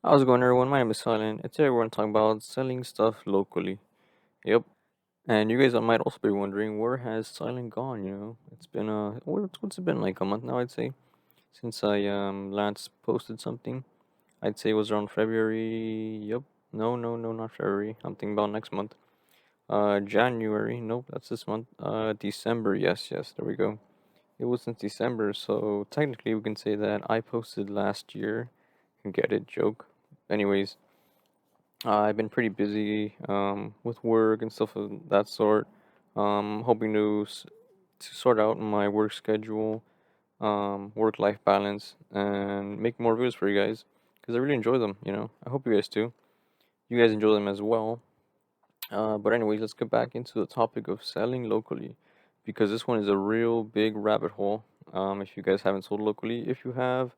How's it going, everyone? My name is Silent. And today we're going to talk about selling stuff locally. Yep. And you guys might also be wondering, where has Silent gone? It's been what's it been, like a month now, I'd say, since I last posted something. I'd say it was around February. Yep. No, no, no, not February. I'm thinking about next month. January. Nope, that's this month. December. Yes, yes. There we go. It was since December, so technically we can say that I posted last year. Get it? Joke. Anyways. I've been pretty busy with work and stuff of that sort. Hoping to sort out my work schedule, work life balance, and make more videos for you guys because I really enjoy them. I hope you guys do. You guys enjoy them as well. But anyways, let's get back into the topic of selling locally because this one is a real big rabbit hole. If you guys haven't sold locally, if you have,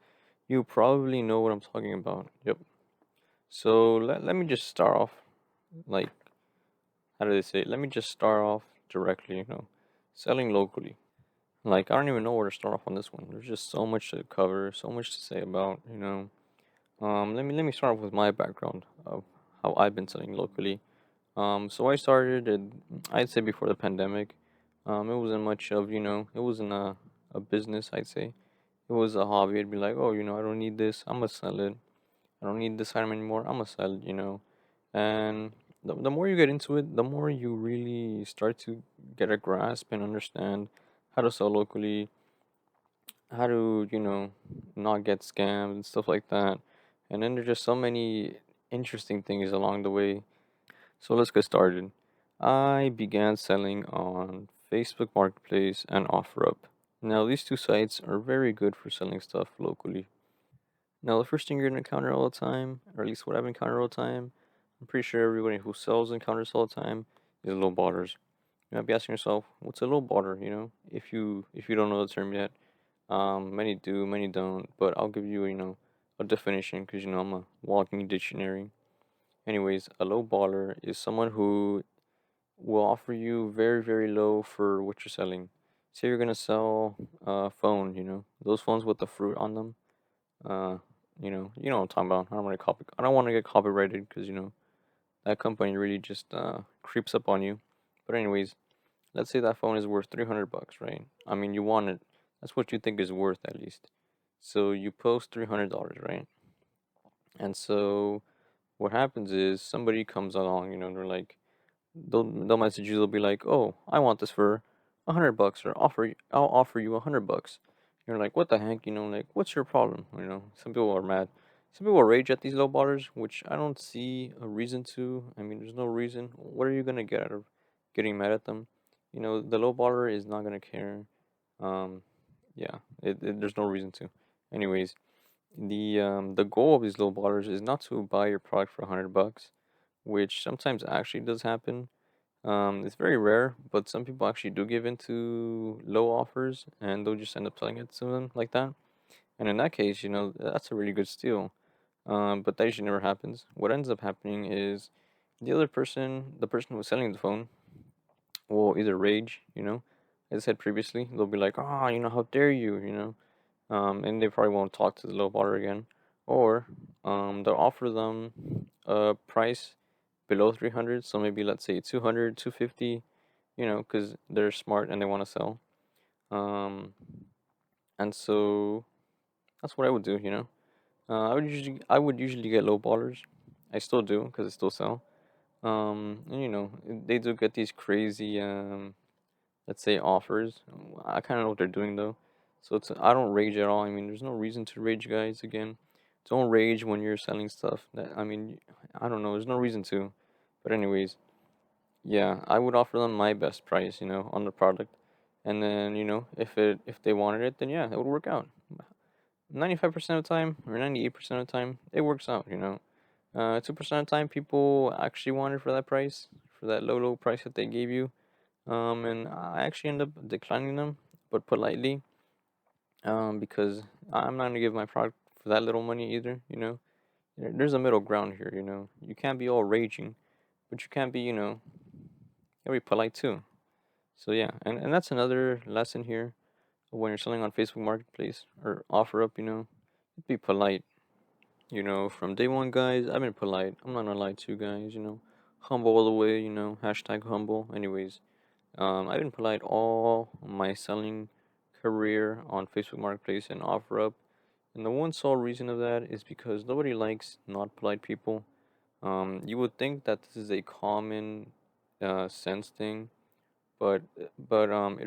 you probably know what I'm talking about. Yep. So let me just start off like how do they say it? Let me just start off directly, selling locally. Like, I don't even know where to start off on this one. There's just so much to cover, so much to say about. Let me start off with my background of how I've been selling locally. So I started, I'd say before the pandemic. It wasn't much of, it wasn't a business, I'd say. It was a hobby. It'd be like, oh, I don't need this. I'm gonna sell it. I don't need this item anymore. I'm gonna sell it. And the more you get into it, the more you really start to get a grasp and understand how to sell locally, how to, not get scammed and stuff like that. And then there's just so many interesting things along the way. So let's get started. I began selling on Facebook Marketplace and OfferUp. Now, these two sites are very good for selling stuff locally. Now, the first thing you're going to encounter all the time, or at least what I've encountered all the time, I'm pretty sure everybody who sells encounters all the time, is low ballers. You might be asking yourself, what's a low baller? If you don't know the term yet, many do, many don't, but I'll give you, a definition because I'm a walking dictionary. Anyways, a low baller is someone who will offer you very, very low for what you're selling. Say you're gonna sell a phone, those phones with the fruit on them. Uh, you know what I'm talking about. I don't want to get copyrighted because that company really just creeps up on you. But anyways, let's say that phone is worth $300, right? I mean, you want it. That's what you think is worth at least. So you post $300, right? And so what happens is somebody comes along, they're like, they'll message you. They'll be like, "Oh, I want this for $100, or I'll offer you $100." You're like, "What the heck?" Like, what's your problem? Some people are mad. Some people rage at these low ballers, which I don't see a reason to. I mean, there's no reason. What are you gonna get out of getting mad at them? The low baller is not gonna care. Um, yeah, there's no reason to. Anyways, the goal of these low ballers is not to buy your product for $100, which sometimes actually does happen. It's very rare, but some people actually do give into low offers and they'll just end up selling it to them like that. And in that case, that's a really good steal. But that usually never happens. What ends up happening is the person who's selling the phone, will either rage, as I said previously, they'll be like, "Ah, how dare you," and they probably won't talk to the low baller again, or they'll offer them a price below 300, so maybe let's say 200, 250, because they're smart and they want to sell. Um, and so that's what I would do. I would usually get low ballers. I still do because I still sell. And they do get these crazy let's say offers. I kind of know what they're doing though, so I don't rage at all. I mean, there's no reason to rage, guys. Again, don't rage when you're selling stuff. I mean, I don't know. There's no reason to. But anyways, yeah, I would offer them my best price, on the product, and then if they wanted it, then yeah, it would work out. 95% of the time, or 98% of the time, it works out. 2% of the time, people actually want it for that price, for that low price that they gave you. And I actually end up declining them, but politely, because I'm not gonna give my product for that little money either. There's a middle ground here. You can't be all raging, but you can't be, gotta be polite too. So yeah, and that's another lesson here when you're selling on Facebook Marketplace or OfferUp. Be polite. From day one, guys, I've been polite. I'm not gonna lie to you guys. Humble all the way. Hashtag humble. Anyways, I've been polite all my selling career on Facebook Marketplace and OfferUp. And the one sole reason of that is because nobody likes not polite people. You would think that this is a common sense thing, but it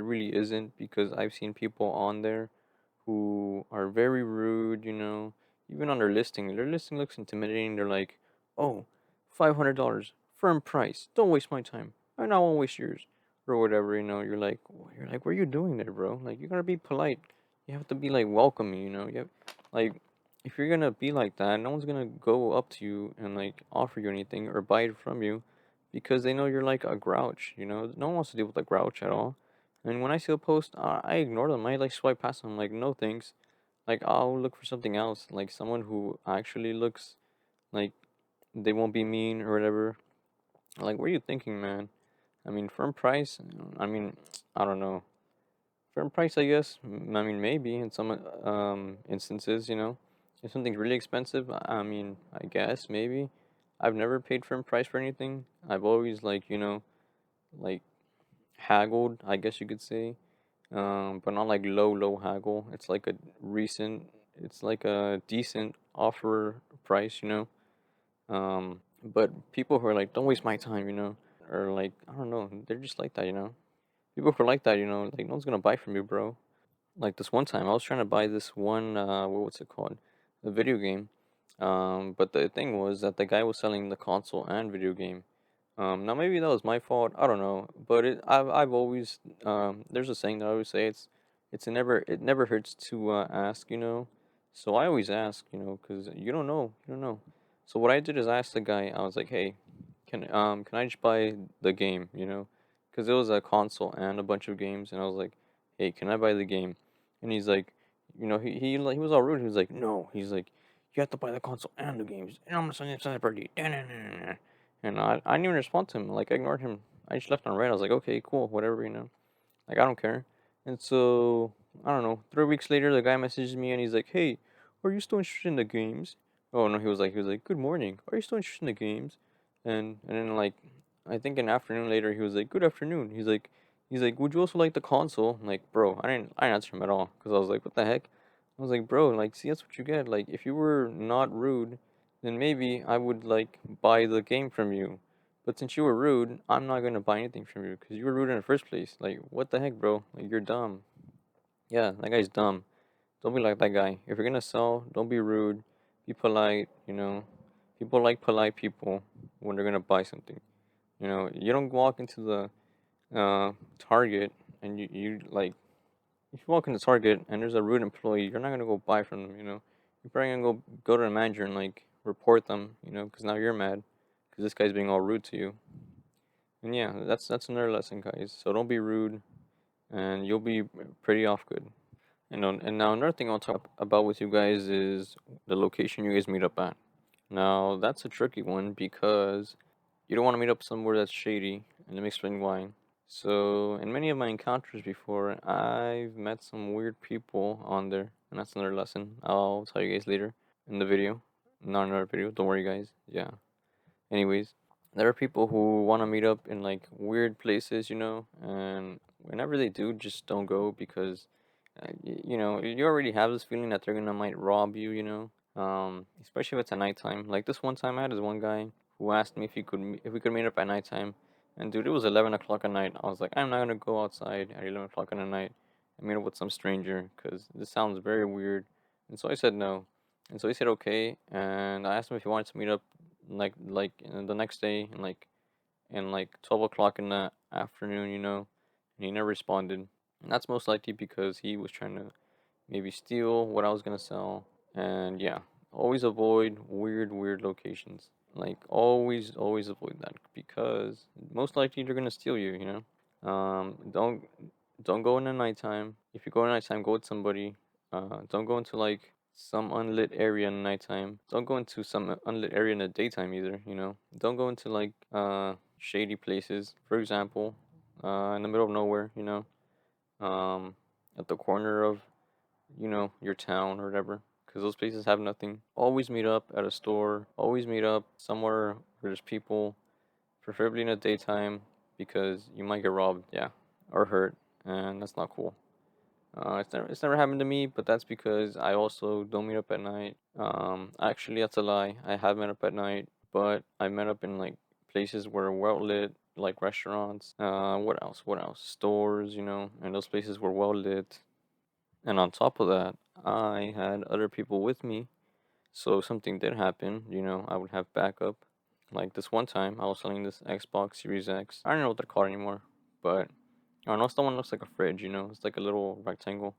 really isn't because I've seen people on there who are very rude, even on their listing. Their listing looks intimidating. They're like, "Oh, $500, firm price. Don't waste my time. I not won't waste yours." Or whatever, you're like, what are you doing there, bro? Like, you gotta be polite. You have to be like welcoming, like, if you're gonna be like that, no one's gonna go up to you and like offer you anything or buy it from you because they know you're like a grouch, No one wants to deal with a grouch at all. And when I see a post, I ignore them. I like swipe past them, like, no thanks. Like, I'll look for something else, like someone who actually looks like they won't be mean or whatever. Like, what are you thinking, man? I mean, firm price. I mean, I don't know. Firm price, I guess. I mean, maybe in some instances, if something's really expensive. I mean, I guess maybe. I've never paid firm price for anything. I've always like haggled, I guess you could say, but not like low haggle. It's like a decent offer price. But people who are like, don't waste my time, or like, I don't know, they're just like that. People who are like that, like, no one's gonna buy from you, bro. Like this one time, I was trying to buy this one, what's it called? A video game. But the thing was that the guy was selling the console and video game. Now maybe that was my fault. I don't know, but I've always there's a saying that I always say it never hurts to ask. So I always ask, because you don't know. So what I did is I asked the guy. I was like, hey, can I just buy the game? Because it was a console and a bunch of games, and I was like, hey, can I buy the game? And he's like, he was all rude. He was like, no, he's like, you have to buy the console and the games, and I'm gonna send it separately. And I didn't even respond to him. Like, I ignored him. I just left on red. I was like, okay, cool, whatever. Like, I don't care. And so, I don't know. 3 weeks later, the guy messages me and he's like, hey, are you still interested in the games? Oh, no, he was like, good morning. Are you still interested in the games? And then, like, I think an afternoon later, he was like, good afternoon. He's like, would you also like the console? I'm like, bro, I didn't answer him at all. Because I was like, what the heck? I was like, bro, like, see, that's what you get. Like, if you were not rude, then maybe I would, like, buy the game from you. But since you were rude, I'm not gonna buy anything from you because you were rude in the first place. Like, what the heck, bro? Like, you're dumb. Yeah, that guy's dumb. Don't be like that guy. If you're gonna sell, don't be rude. Be polite. People like polite people when they're gonna buy something. You don't walk into the Target and you like if you walk into Target and there's a rude employee, you're not gonna go buy from them. You're probably gonna go to the manager and like report them, because now you're mad because this guy's being all rude to you. And yeah, that's another lesson, guys. So don't be rude, and you'll be pretty off good. And now another thing I'll talk about with you guys is the location you guys meet up at. Now that's a tricky one because you don't want to meet up somewhere that's shady, and let me explain why. So in many of my encounters before, I've met some weird people on there, and that's another lesson. I'll tell you guys later in the video, not another video. Don't worry, guys. Yeah. Anyways, there are people who want to meet up in like weird places, and whenever they do, just don't go because, you already have this feeling that they're gonna might rob you. Especially if it's at nighttime. Like this one time, I had this one guy who asked me if we could meet up at nighttime, and dude, it was 11 o'clock at night. I was like, I'm not gonna go outside at 11 o'clock at night and meet up with some stranger because this sounds very weird. And so I said no. And so he said okay, and I asked him if he wanted to meet up the next day in like 12 o'clock in the afternoon, and he never responded. And that's most likely because he was trying to maybe steal what I was gonna sell. And yeah, always avoid weird locations. Like always avoid that because most likely they're gonna steal you. Don't go in the nighttime. If you go in the nighttime, go with somebody. Don't go into like some unlit area in the nighttime. Don't go into some unlit area in the daytime either. Don't go into like shady places. For example, in the middle of nowhere, at the corner of your town or whatever. because those places have nothing. Always meet up at a store. Always meet up somewhere where there's people, preferably in the daytime, because you might get robbed, yeah, or hurt, and that's not cool. It's never happened to me, but that's because I also don't meet up at night. Actually, that's a lie. I have met up at night, but I met up in like places where well lit, like restaurants. What else? What else? Stores, and those places were well lit. And on top of that, I had other people with me, so if something did happen, I would have backup. Like this one time, I was selling this Xbox Series X. I don't know what they're called anymore, but I don't know. Someone looks like a fridge, It's like a little rectangle,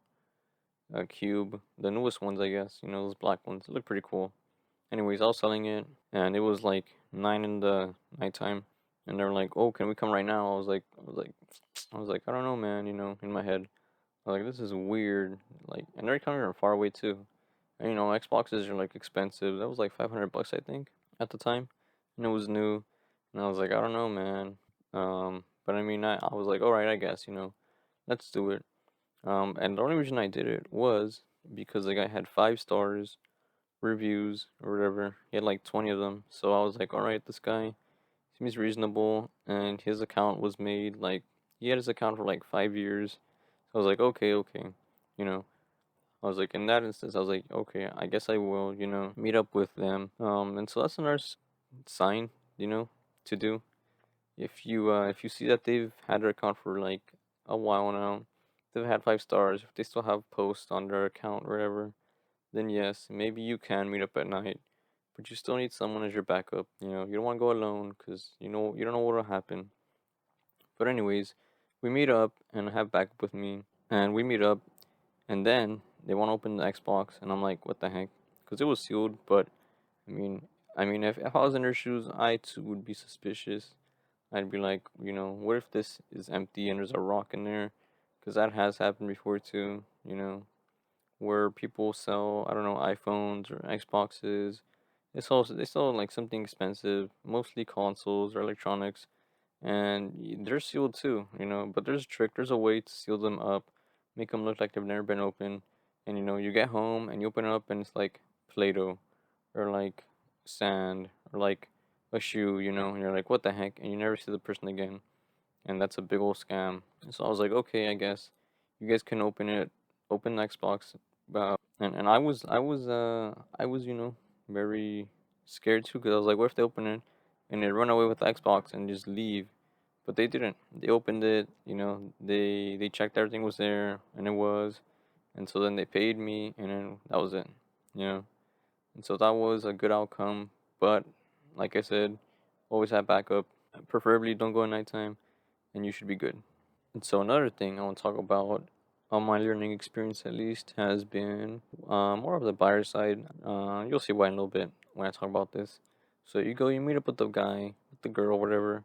a cube. The newest ones, I guess. Those black ones. They look pretty cool. Anyways, I was selling it, and it was like 9 in the nighttime, and they were like, "Oh, can we come right now?" I was like, I don't know, man. In my head, I was like, this is weird. Like, and they're coming from far away too. And Xboxes are like expensive. That was like $500, I think, at the time, and it was new. And I was like, I don't know, man. But I mean, I was like, all right, I guess, let's do it. And the only reason I did it was because the guy had 5 stars reviews or whatever. He had like 20 of them. So I was like, all right, this guy seems reasonable. And his account was made like, he had his account for like 5 years. So I was like, okay, okay. You know, I was like, in that instance, I was like, okay, I guess I will, meet up with them. And so that's another sign, to do. If you see that they've had their account for like a while now, they've had 5 stars, if they still have posts on their account or whatever, then yes, maybe you can meet up at night. But you still need someone as your backup. You don't want to go alone because you don't know what will happen. But anyways, we meet up and I have backup with me, and we meet up, and then they want to open the Xbox, and I'm like, what the heck? Because it was sealed. But I mean, if I was in their shoes, I too would be suspicious. I'd be like, what if this is empty and there's a rock in there? Because that has happened before too, where people sell, I don't know, iPhones or Xboxes. They sell like something expensive, mostly consoles or electronics, and they're sealed too, But there's a trick, there's a way to seal them up, make them look like they've never been opened, and you get home and you open it up and it's like Play-Doh, or like sand, or like a shoe, and you're like, what the heck, and you never see the person again, and that's a big old scam. And so I was like, okay, I guess you guys can open the Xbox, and I was very scared too, because I was like, what if they open it and they run away with the Xbox and just leave? But they didn't. They opened it, they checked everything was there, and it was, and so then they paid me, and then that was it, you know. And so that was a good outcome. But like I said, always have backup. Preferably don't go at nighttime, and you should be good. And so another thing I want to talk about on my learning experience, at least, has been more of the buyer side. You'll see why in a little bit when I talk about this. So you meet up with the guy, with the girl, whatever.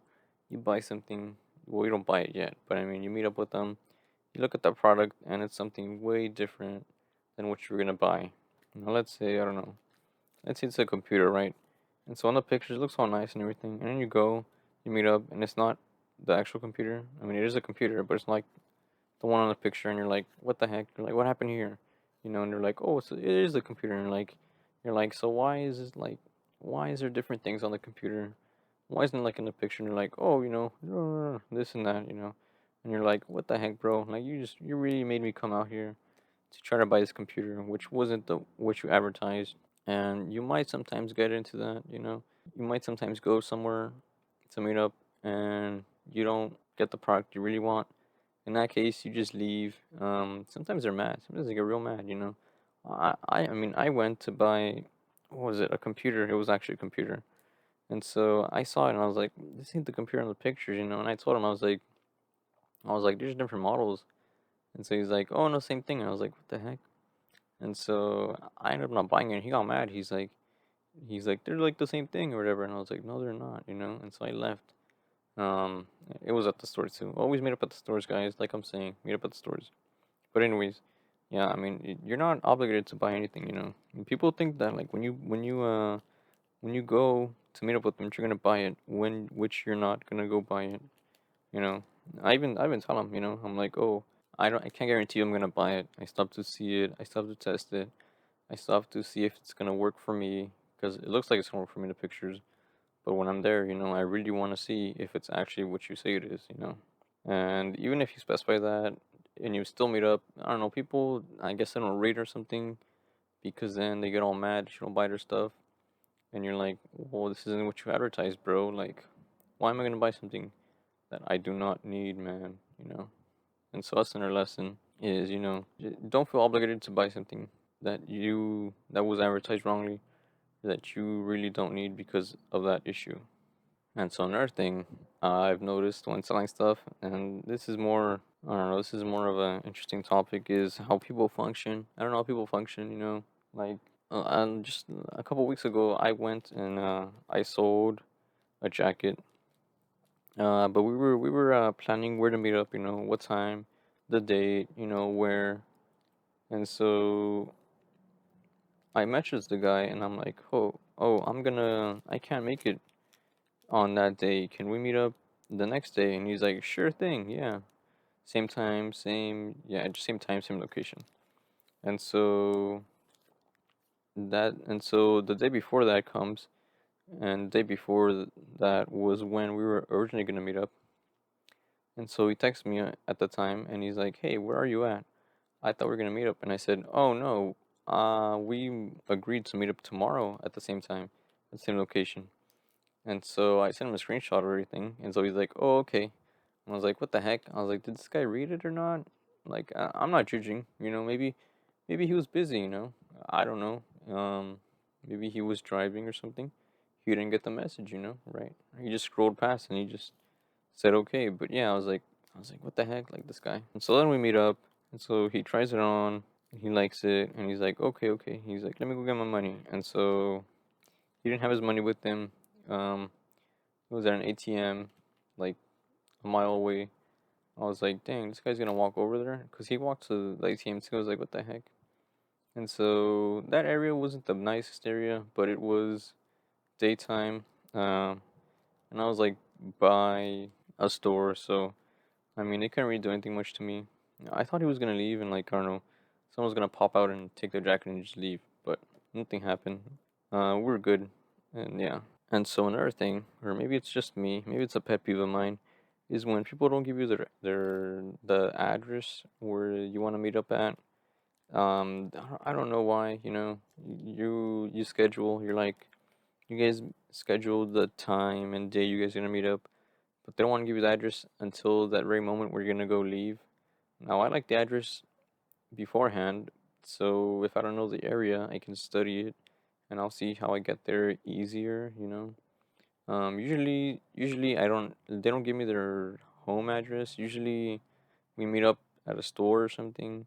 You buy something. Well, you don't buy it yet, but I mean, you meet up with them. You look at the product, and it's something way different than what you were gonna buy. Now, let's say, I don't know. Let's say it's a computer, right? And so on the pictures, it looks all nice and everything. And then you go, you meet up, and it's not the actual computer. I mean, it is a computer, but it's like the one on the picture, and you're like, what the heck? You're like, what happened here? And they're like, oh, it is a computer. And you're like, so why is there different things on the computer? Why isn't it like in the picture? And they're like, oh, this and that. And you're like, what the heck, bro? Like, you really made me come out here to try to buy this computer, which wasn't the what you advertised. And you might sometimes get into that. You might sometimes go somewhere to meet up, and you don't get the product you really want. In that case, you just leave. Sometimes they're mad. Sometimes they get real mad. I mean, I went to buy, what was it, a computer. It was actually a computer. And so I saw it and I was like, this ain't the computer in the pictures. And I told him, I was like, there's different models. And so he's like, oh, no, same thing. And I was like, what the heck? And so I ended up not buying it. He got mad. He's like, they're like the same thing or whatever. And I was like, no, they're not. And so I left. Um, it was at the store too. Always meet up at the stores, guys. Like I'm saying, meet up at the stores. But anyways, yeah, I mean, you're not obligated to buy anything. And people think that like when you go to meet up with them, you're gonna buy it. Which you're not gonna go buy it. You know, I even tell them. I'm like, oh, I can't guarantee I'm gonna buy it. I stopped to see it. I stopped to test it. I still have to see if it's gonna work for me because it looks like it's gonna work for me in the pictures. But when I'm there, I really want to see if it's actually what you say it is. And even if you specify that and you still meet up, I don't know, people, I guess they don't rate or something because then they get all mad if you don't buy their stuff. And you're like, well, this isn't what you advertised, bro. Like, why am I going to buy something that I do not need, man? And so that's another lesson is, don't feel obligated to buy something that was advertised wrongly that you really don't need because of that issue. And so another thing I've noticed when selling stuff, and this is more, I don't know, this is more of an interesting topic, is how people function. I don't know how people function. Like, and just a couple weeks ago, I went and I sold a jacket. But we were planning where to meet up. What time, the date, where, and so I messaged the guy, and I'm like, oh, I can't make it on that day. Can we meet up the next day? And he's like, sure thing, yeah. Same time, just same time, same location. And so and so the day before that comes, and the day before that was when we were originally gonna meet up. And so he texts me at the time, and he's like, hey, where are you at? I thought we were gonna meet up. And I said, oh no, we agreed to meet up tomorrow at the same time, at the same location. And so I sent him a screenshot of everything, and so he's like, oh, okay. And I was like, what the heck? I was like, did this guy read it or not? Like, I'm not judging, maybe he was busy. I don't know. Maybe he was driving or something. He didn't get the message, right? He just scrolled past and he just said okay. But yeah, I was like, what the heck, like this guy. And so then we meet up, and so he tries it on, and he likes it, and he's like, okay, okay. He's like, let me go get my money. And so he didn't have his money with him. Um, it was at an ATM, like a mile away. I was like, dang, this guy's gonna walk over there, cause he walked to the ATM too. I was like, what the heck? And so that area wasn't the nicest area, but it was daytime, um, and I was like by a store, so I mean, they couldn't really do anything much to me. I thought he was gonna leave, and like I don't know, someone was gonna pop out and take the jacket and just leave, but nothing happened. We were good, and yeah. And so another thing, or maybe it's just me, maybe it's a pet peeve of mine, is when people don't give you the address where you want to meet up at. I don't know why. You schedule. You're like, you guys schedule the time and day you guys are gonna meet up, but they don't want to give you the address until that very moment where you're gonna go leave. Now I like the address beforehand, so if I don't know the area, I can study it, and I'll see how I get there easier. Usually they don't give me their home address. Usually we meet up at a store or something.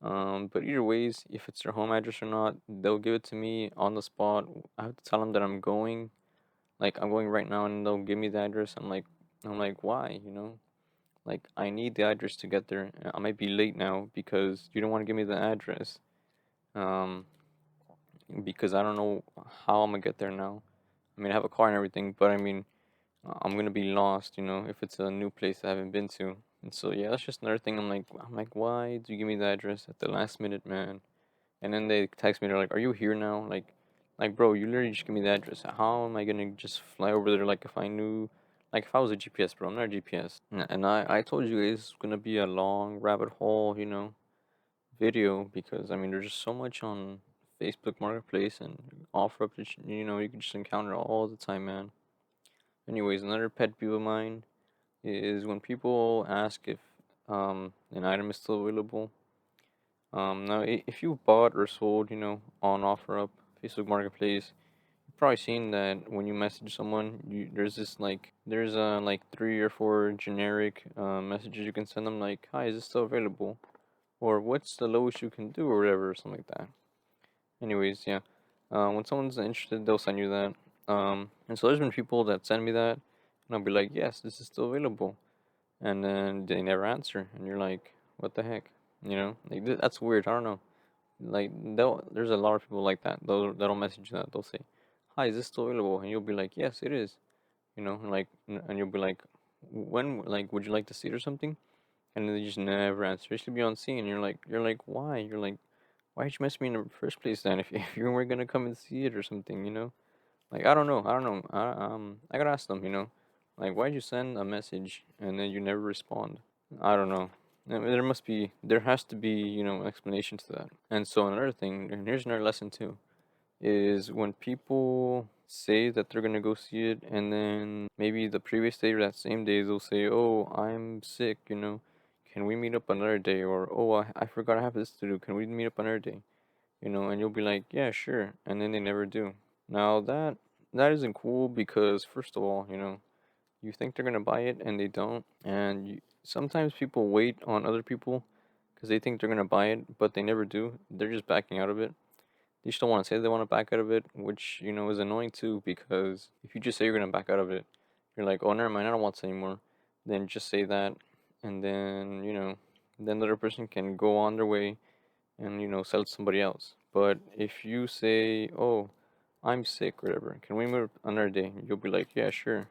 But either ways, if it's their home address or not, they'll give it to me on the spot. I have to tell them that I'm going, like I'm going right now, and they'll give me the address. I'm like, why? Like I need the address to get there. I might be late now because you don't want to give me the address. Um, because I don't know how I'm gonna get there now. I mean, I have a car and everything, but I mean, I'm gonna be lost, if it's a new place I haven't been to. And so yeah, that's just another thing. I'm like, why do you give me the address at the last minute, man? And then they text me, they're like, "Are you here now?" Like, bro, you literally just give me the address. How am I gonna just fly over there? Like, if I knew, like, if I was a GPS, bro, I'm not a GPS. And I told you guys it's gonna be a long rabbit hole, video because I mean, there's just so much on Facebook Marketplace and OfferUp that you can just encounter all the time, man. Anyways, another pet peeve of mine is when people ask if an item is still available. Now, if you bought or sold, on OfferUp, Facebook Marketplace, you've probably seen that when you message someone, there's this there's like 3 or 4 generic messages you can send them, like, "Hi, is this still available?" Or "What's the lowest you can do?" or whatever, or something like that. Anyways, yeah, when someone's interested, they'll send you that. And so there's been people that send me that, and I'll be like, "Yes, this is still available," and then they never answer, and you're like, "What the heck?" Like that's weird. I don't know. Like there's a lot of people like that. They'll message that. They'll say, "Hi, is this still available?" And you'll be like, "Yes, it is." And you'll be like, "When? Like, would you like to see it or something?" And then they just never answer. It should be on scene. You're like, why? You're like, why'd you mess me in the first place then if, if you weren't gonna come and see it or something, you know? Like, I don't know, I don't know. I gotta ask them, you know? Like, why'd you send a message and then you never respond? I don't know. I mean, there has to be, you know, explanation to that. And so another thing, and here's another lesson too, is when people say that they're gonna go see it, and then maybe the previous day or that same day they'll say, "Oh, I'm sick," you know, can we meet up another day? Or, "Oh, I forgot I have this to do. Can we meet up another day?" You know, and you'll be like, "Yeah, sure," and then they never do. Now that isn't cool because first of all, you know, you think they're gonna buy it and they don't, and sometimes people wait on other people because they think they're gonna buy it, but they never do. They're just backing out of it. They just don't want to say they want to back out of it, which you know is annoying too because if you just say you're gonna back out of it, you're like, oh never mind, I don't want this anymore. Then just say that, and then you know, then the other person can go on their way and you know sell it to somebody else. But if you say, oh, I'm sick, or whatever, can we move another day? You'll be like, yeah, sure,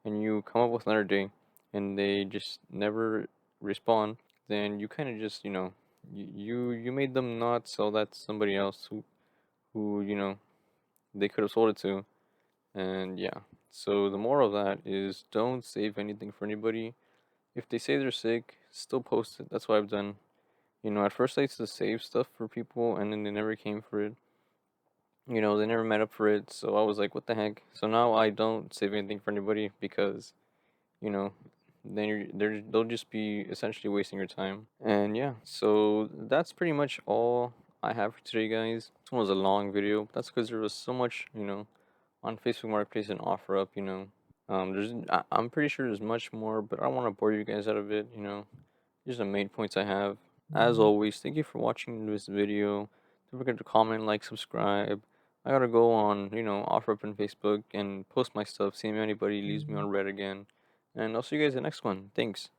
and you come up with another day, and they just never respond. Then you kind of just you know, you made them not sell that to somebody else who you know they could have sold it to. And yeah, so the moral of that is don't save anything for anybody. If they say they're sick, still post it. That's what I've done. You know, at first I used to save stuff for people and then they never came for it. You know, they never met up for it, so I was like, what the heck? So now I don't save anything for anybody because, you know, then they'll just be essentially wasting your time. And yeah, so that's pretty much all I have for today, guys. This one was a long video. That's because there was so much, you know, on Facebook Marketplace and OfferUp, you know. I'm pretty sure there's much more, but I don't want to bore you guys out of it, you know. These are the main points I have. As always, thank you for watching this video. Don't forget to comment, like, subscribe. I gotta go on, you know, OfferUp and Facebook and post my stuff, see if anybody leaves me on red again. And I'll see you guys in the next one. Thanks.